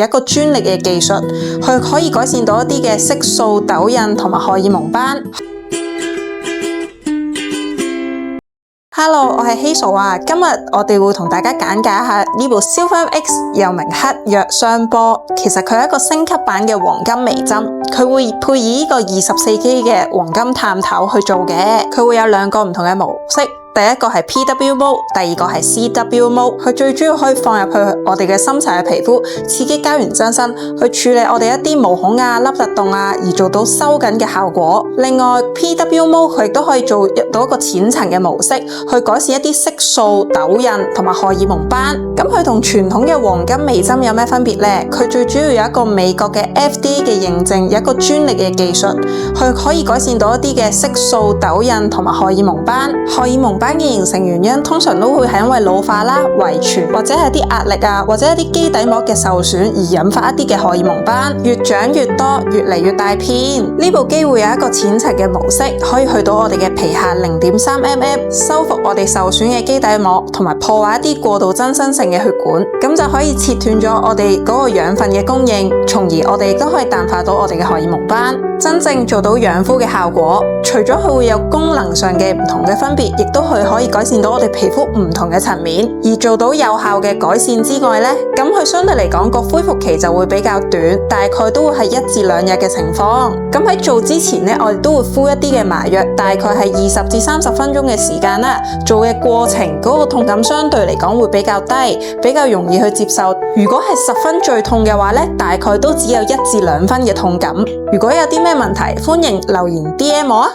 有一個專利嘅技術，佢可以改善到一啲嘅色素、痘印同埋荷爾蒙斑。Hello， 我係 Hazel啊，今日我哋會同大家簡介一下呢部 Silphem X， 又名黑藥雙波。其實佢係一個升級版嘅黃金微針，佢會配以呢個 24K 嘅黃金探頭去做嘅。佢會有兩個唔同嘅模式。第一個係 PW mode， 第二個係 CW mode。佢最主要可以放入去我哋嘅深層嘅皮膚，刺激膠原增生，去處理我哋一啲毛孔啊、凹凸洞啊，而做到收緊嘅效果。另外 PW mode 佢亦都可以做到一個淺層嘅模式，去改善一啲色素、痘印同埋荷爾蒙斑。咁佢同傳統嘅黃金微針有咩分別呢？佢最主要有一個美國嘅 FDA 嘅認證，有一個專利嘅技術，佢可以改善到一啲嘅色素、痘印同埋荷爾蒙斑。荷爾蒙斑嘅形成原因通常都會係因為老化啦、遺傳或者係啲壓力啊，或者一啲基底膜嘅受損而引發一啲嘅荷爾蒙斑，越長越多，越嚟越大片。呢部機會有一個淺層嘅模式，可以去到我哋嘅皮下 0.3mm， 修復我哋受損嘅基底膜，同埋破壞一啲過度增生性嘅血管，咁就可以切斷咗我哋嗰個養分嘅供應，從而我哋亦都可以淡化到我哋嘅荷爾蒙斑，真正做到養膚嘅效果。除咗佢會有功能上嘅唔同嘅分別，亦都可以改善到我哋皮膚唔同嘅層面，而做到有效嘅改善之外呢，咁佢相對嚟講個恢復期就會比較短，大概都會係1至2日嘅情況。咁喺做之前呢，我哋都會敷一啲嘅麻藥，大概係20至30分鐘嘅時間啦。做嘅過程嗰個痛感相對嚟講會比較低，比較容易去接受。如果係10分最痛嘅話呢，大概都只有1至2分嘅痛感。如果有啲咩問題，歡迎留言 DM 我啊！